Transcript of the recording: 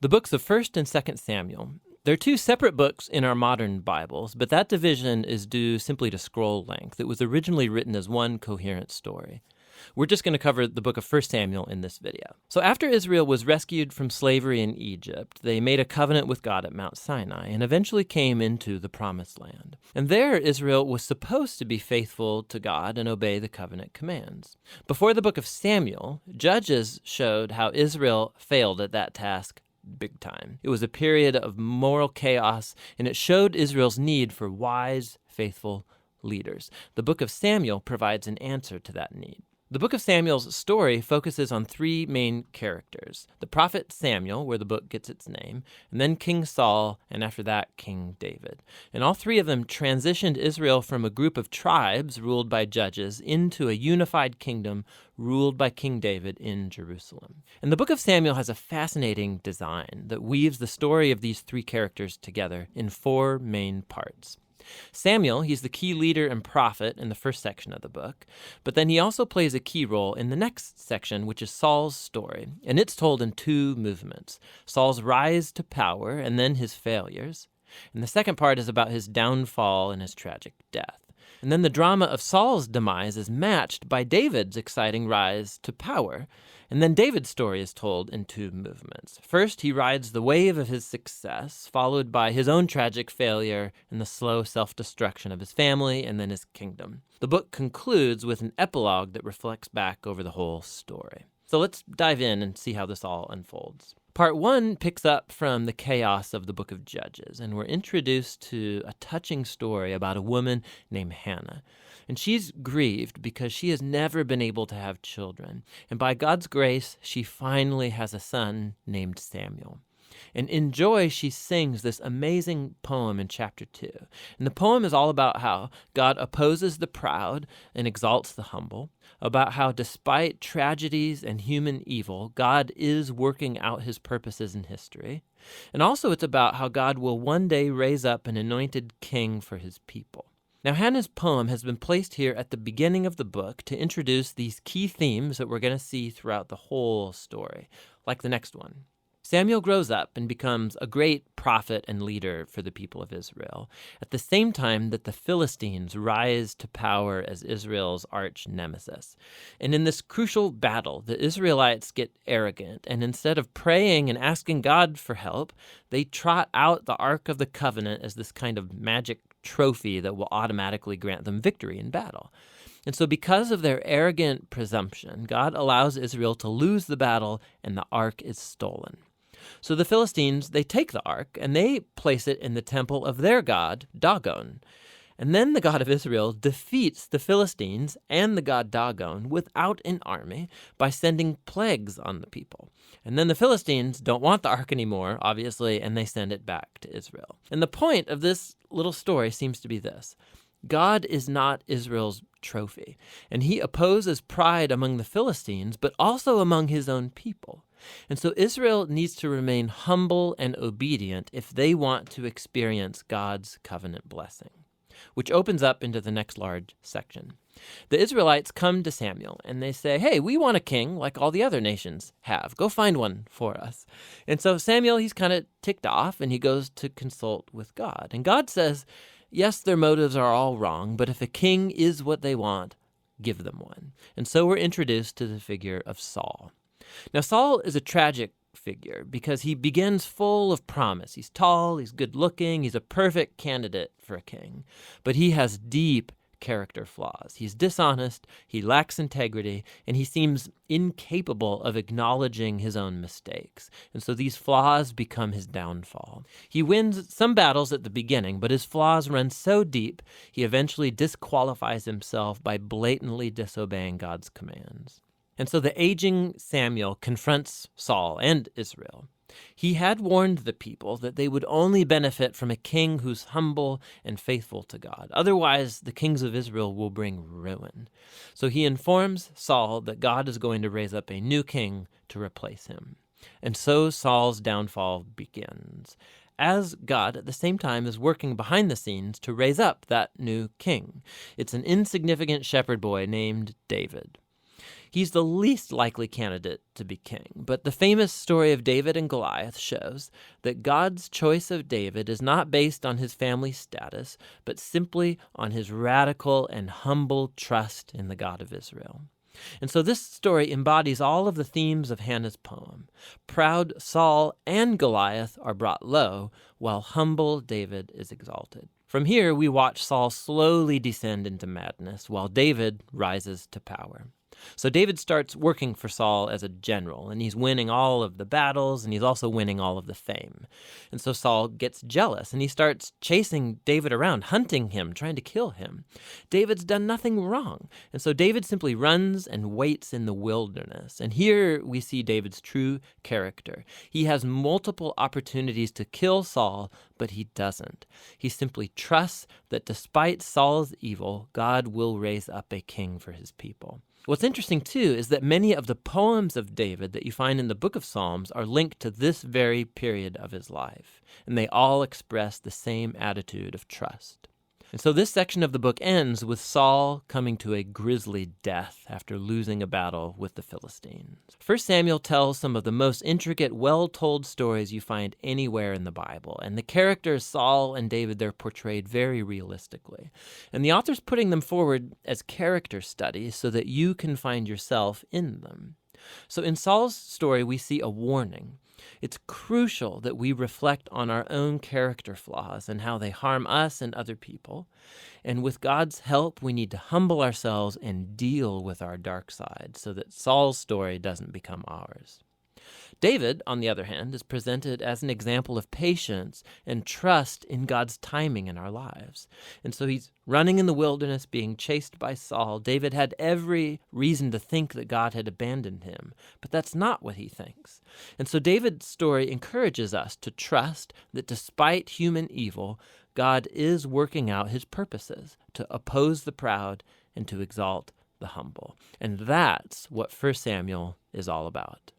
The books of 1st and 2nd Samuel. They're two separate books in our modern Bibles, but that division is due simply to scroll length. It was originally written as one coherent story. We're just going to cover the book of 1 Samuel in this video. So after Israel was rescued from slavery in Egypt, they made a covenant with God at Mount Sinai and eventually came into the Promised Land. And there, Israel was supposed to be faithful to God and obey the covenant commands. Before the book of Samuel, Judges showed how Israel failed at that task big time. It was a period of moral chaos, and it showed Israel's need for wise, faithful leaders. The book of Samuel provides an answer to that need. The book of Samuel's story focuses on three main characters: the prophet Samuel, where the book gets its name, and then King Saul, and after that, King David. And all three of them transitioned Israel from a group of tribes ruled by judges into a unified kingdom ruled by King David in Jerusalem. And the book of Samuel has a fascinating design that weaves the story of these three characters together in four main parts. Samuel, he's the key leader and prophet in the first section of the book, but then he also plays a key role in the next section, which is Saul's story, and it's told in two movements: Saul's rise to power and then his failures. And the second part is about his downfall and his tragic death. And then the drama of Saul's demise is matched by David's exciting rise to power. And then David's story is told in two movements. First, he rides the wave of his success, followed by his own tragic failure and the slow self-destruction of his family and then his kingdom. The book concludes with an epilogue that reflects back over the whole story. So let's dive in and see how this all unfolds. Part 1 picks up from the chaos of the book of Judges, and we're introduced to a touching story about a woman named Hannah. And she's grieved because she has never been able to have children. And by God's grace, she finally has a son named Samuel. And in joy, she sings this amazing poem in chapter 2. And the poem is all about how God opposes the proud and exalts the humble, about how despite tragedies and human evil, God is working out his purposes in history. And also it's about how God will one day raise up an anointed king for his people. Now, Hannah's poem has been placed here at the beginning of the book to introduce these key themes that we're going to see throughout the whole story, like the next one. Samuel grows up and becomes a great prophet and leader for the people of Israel, at the same time that the Philistines rise to power as Israel's arch nemesis. And in this crucial battle, the Israelites get arrogant, and instead of praying and asking God for help, they trot out the Ark of the Covenant as this kind of magic trophy that will automatically grant them victory in battle. And so because of their arrogant presumption, God allows Israel to lose the battle and the ark is stolen. So the Philistines, they take the ark and they place it in the temple of their god, Dagon. And then the God of Israel defeats the Philistines and the god Dagon without an army by sending plagues on the people. And then the Philistines don't want the ark anymore, obviously, and they send it back to Israel. And the point of this little story seems to be this: God is not Israel's trophy, and he opposes pride among the Philistines, but also among his own people. And so Israel needs to remain humble and obedient if they want to experience God's covenant blessing, which opens up into the next large section. The Israelites come to Samuel and they say, "Hey, we want a king like all the other nations have. Go find one for us." And so Samuel, he's kind of ticked off and he goes to consult with God. And God says, yes, their motives are all wrong, but if a king is what they want, give them one. And so we're introduced to the figure of Saul. Now, Saul is a tragic figure because he begins full of promise. He's tall, he's good looking, he's a perfect candidate for a king, but he has deep character flaws. He's dishonest, he lacks integrity, and he seems incapable of acknowledging his own mistakes. And so these flaws become his downfall. He wins some battles at the beginning, but his flaws run so deep, he eventually disqualifies himself by blatantly disobeying God's commands. And so the aging Samuel confronts Saul and Israel. He had warned the people that they would only benefit from a king who's humble and faithful to God. Otherwise, the kings of Israel will bring ruin. So he informs Saul that God is going to raise up a new king to replace him. And so Saul's downfall begins, as God at the same time is working behind the scenes to raise up that new king. It's an insignificant shepherd boy named David. He's the least likely candidate to be king, but the famous story of David and Goliath shows that God's choice of David is not based on his family status, but simply on his radical and humble trust in the God of Israel. And so this story embodies all of the themes of Hannah's poem. Proud Saul and Goliath are brought low, while humble David is exalted. From here, we watch Saul slowly descend into madness, while David rises to power. So David starts working for Saul as a general, and he's winning all of the battles, and he's also winning all of the fame. And so Saul gets jealous, and he starts chasing David around, hunting him, trying to kill him. David's done nothing wrong, and so David simply runs and waits in the wilderness. And here we see David's true character. He has multiple opportunities to kill Saul, but he doesn't. He simply trusts that despite Saul's evil, God will raise up a king for his people. What's interesting, too, is that many of the poems of David that you find in the book of Psalms are linked to this very period of his life, and they all express the same attitude of trust. And so this section of the book ends with Saul coming to a grisly death after losing a battle with the Philistines. 1 Samuel tells some of the most intricate, well-told stories you find anywhere in the Bible, and the characters Saul and David, they're portrayed very realistically. And the author's putting them forward as character studies so that you can find yourself in them. So in Saul's story, we see a warning. It's crucial that we reflect on our own character flaws and how they harm us and other people. And with God's help, we need to humble ourselves and deal with our dark side so that Saul's story doesn't become ours. David, on the other hand, is presented as an example of patience and trust in God's timing in our lives. And so he's running in the wilderness, being chased by Saul. David had every reason to think that God had abandoned him, but that's not what he thinks. And so David's story encourages us to trust that despite human evil, God is working out his purposes to oppose the proud and to exalt the humble. And that's what 1 Samuel is all about.